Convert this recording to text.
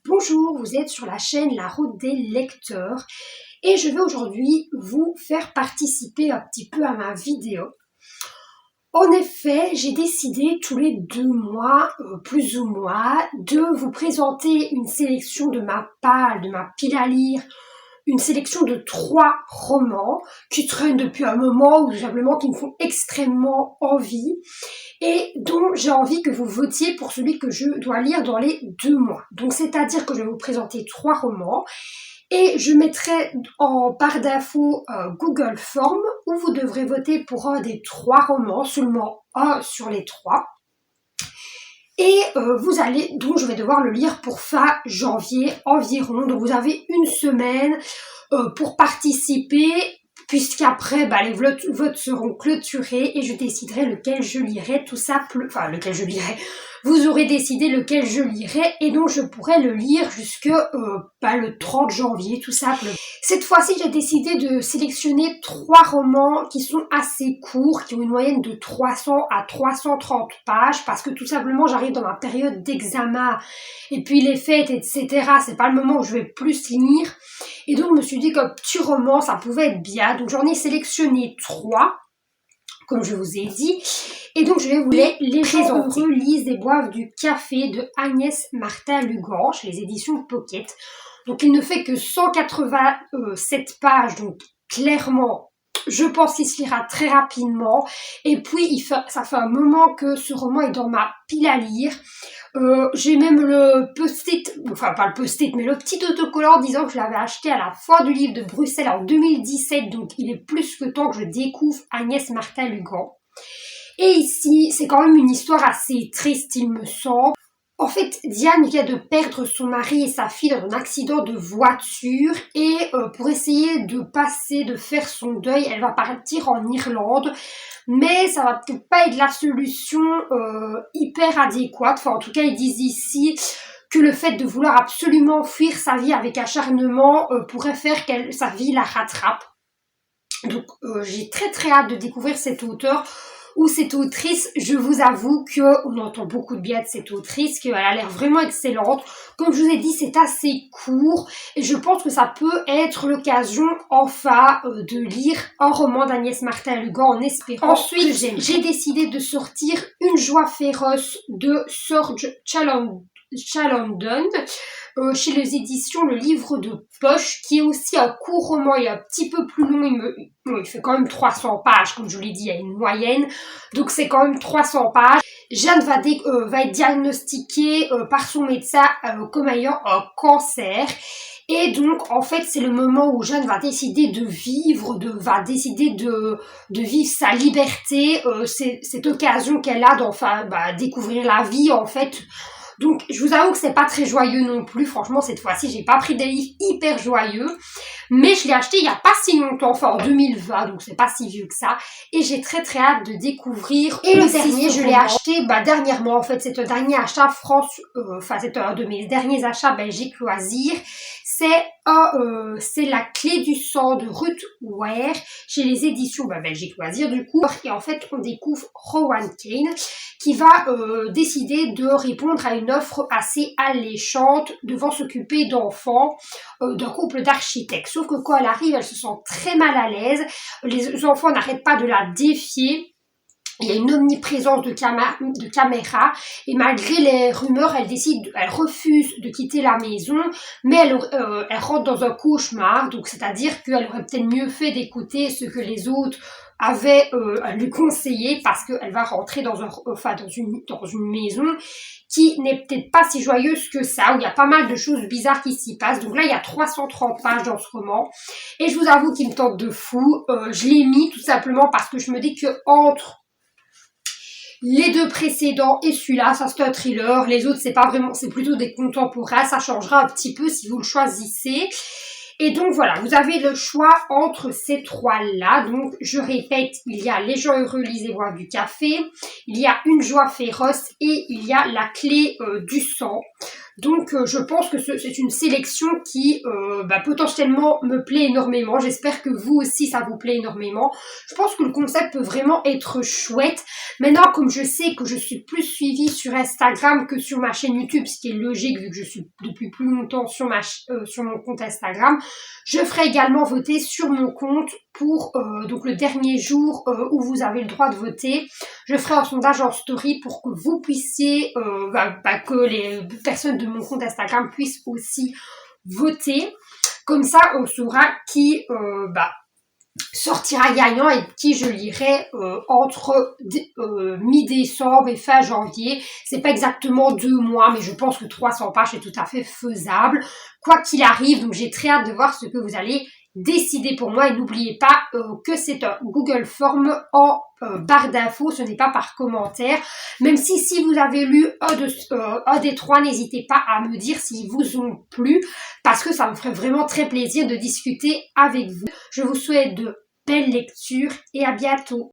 Bonjour, vous êtes sur la chaîne La Route des lecteurs et je vais aujourd'hui vous faire participer un petit peu à ma vidéo. En effet, j'ai décidé tous les 2 mois, plus ou moins, de vous présenter une sélection de ma pile à lire, une sélection de 3 romans qui traînent depuis un moment ou tout simplement qui me font extrêmement envie et dont j'ai envie que vous votiez pour celui que je dois lire dans les 2 mois. Donc c'est-à-dire que je vais vous présenter 3 romans et je mettrai en barre d'infos Google Form où vous devrez voter pour un des 3 romans, seulement un sur les 3. Et donc je vais devoir le lire pour fin janvier environ. Donc vous avez une semaine pour participer, puisqu'après les votes seront clôturés et je déciderai lequel je lirai, vous aurez décidé lequel je lirai et donc je pourrai le lire jusque le 30 janvier tout simplement. Cette fois-ci, j'ai décidé de sélectionner 3 romans qui sont assez courts, qui ont une moyenne de 300 à 330 pages, parce que tout simplement, j'arrive dans ma période d'examen, et puis les fêtes, etc. C'est pas le moment où je vais plus lire. Et donc, je me suis dit qu'un petit roman, ça pouvait être bien. Donc, j'en ai sélectionné 3, comme je vous ai dit. Et donc, je vais vous les présenter. Lisent et boivent du café de Agnès Martin-Lugan, chez les éditions Pocket. Donc, il ne fait que 187 pages, donc clairement, je pense qu'il se lira très rapidement. Et puis, ça fait un moment que ce roman est dans ma pile à lire. J'ai même le post-it, enfin pas le post-it, mais le petit autocollant disant que je l'avais acheté à la foire du livre de Bruxelles en 2017. Donc, il est plus que temps que je découvre Agnès Martin-Lugan. Et ici, c'est quand même une histoire assez triste, il me semble. En fait, Diane vient de perdre son mari et sa fille dans un accident de voiture et pour essayer de faire son deuil, elle va partir en Irlande. Mais ça va peut-être pas être la solution hyper adéquate. Enfin, en tout cas, ils disent ici que le fait de vouloir absolument fuir sa vie avec acharnement pourrait faire que sa vie la rattrape. Donc, j'ai très très hâte de découvrir cet auteur ou cette autrice. Je vous avoue qu'on entend beaucoup de bien de cette autrice, qu'elle a l'air vraiment excellente. Comme je vous ai dit, c'est assez court et je pense que ça peut être l'occasion enfin de lire un roman d'Agnès Martin-Lugan en espérant. Ensuite, j'ai décidé de sortir Une joie féroce de Sorge Chalandon. Chez les éditions Le Livre de Poche, qui est aussi un court roman et un petit peu plus long. Il fait quand même 300 pages, comme je vous l'ai dit, il y a une moyenne, donc c'est quand même 300 pages. Jeanne va être diagnostiquée par son médecin comme ayant un cancer. Et donc, en fait, c'est le moment où Jeanne va décider de vivre, de vivre sa liberté. C'est cette occasion qu'elle a d'enfin découvrir la vie, en fait. Donc, je vous avoue que c'est pas très joyeux non plus. Franchement, cette fois-ci, j'ai pas pris des livres hyper joyeux. Mais je l'ai acheté il y a pas si longtemps, enfin en 2020, donc c'est pas si vieux que ça. Et j'ai très très hâte de découvrir. Et le dernier, je l'ai acheté dernièrement. En fait, c'est un dernier achat c'est un de mes derniers achats Belgique Loisirs. C'est La clé du sang de Ruth Ware chez les éditions Belgique Loisirs du coup. Et en fait, on découvre Rowan Kane qui va décider de répondre à une offre assez alléchante devant s'occuper d'enfants d'un couple d'architectes. Sauf que quand elle arrive, elle se sent très mal à l'aise. Les enfants n'arrêtent pas de la défier. Il y a une omniprésence de caméra et malgré les rumeurs, elle refuse de quitter la maison, mais elle rentre dans un cauchemar. Donc c'est-à-dire qu'elle aurait peut-être mieux fait d'écouter ce que les autres avaient à lui conseiller, parce qu'elle va rentrer dans une maison qui n'est peut-être pas si joyeuse que ça, où il y a pas mal de choses bizarres qui s'y passent. Donc là, il y a 330 pages dans ce roman. Et je vous avoue qu'il me tente de fou. Je l'ai mis tout simplement parce que je me dis que entre les 2 précédents et celui-là, ça c'est un thriller. Les autres, c'est plutôt des contemporains. Ça changera un petit peu si vous le choisissez. Et donc voilà, vous avez le choix entre ces 3-là. Donc je répète, il y a Les gens heureux, lisent et boivent du café. Il y a Une joie féroce et il y a La clé du sang. Donc je pense que c'est une sélection qui potentiellement me plaît énormément. J'espère que vous aussi ça vous plaît énormément. Je pense que le concept peut vraiment être chouette. Maintenant, comme je sais que je suis plus suivie sur Instagram que sur ma chaîne YouTube, ce qui est logique vu que je suis depuis plus longtemps sur mon compte Instagram, je ferai également voter sur mon compte pour donc le dernier jour où vous avez le droit de voter. Je ferai un sondage en story pour que vous puissiez, que les personnes de mon compte Instagram puissent aussi voter. Comme ça, on saura qui sortira gagnant et qui je lirai entre mi-décembre et fin janvier. C'est pas exactement 2 mois, mais je pense que 300 pages est tout à fait faisable. Quoi qu'il arrive, donc j'ai très hâte de voir ce que vous allez décider pour moi. Et n'oubliez pas que c'est un Google Form en barre d'infos, ce n'est pas par commentaire. Même si vous avez lu un des 3, n'hésitez pas à me dire s'ils vous ont plu, parce que ça me ferait vraiment très plaisir de discuter avec vous. Je vous souhaite de belles lectures et à bientôt.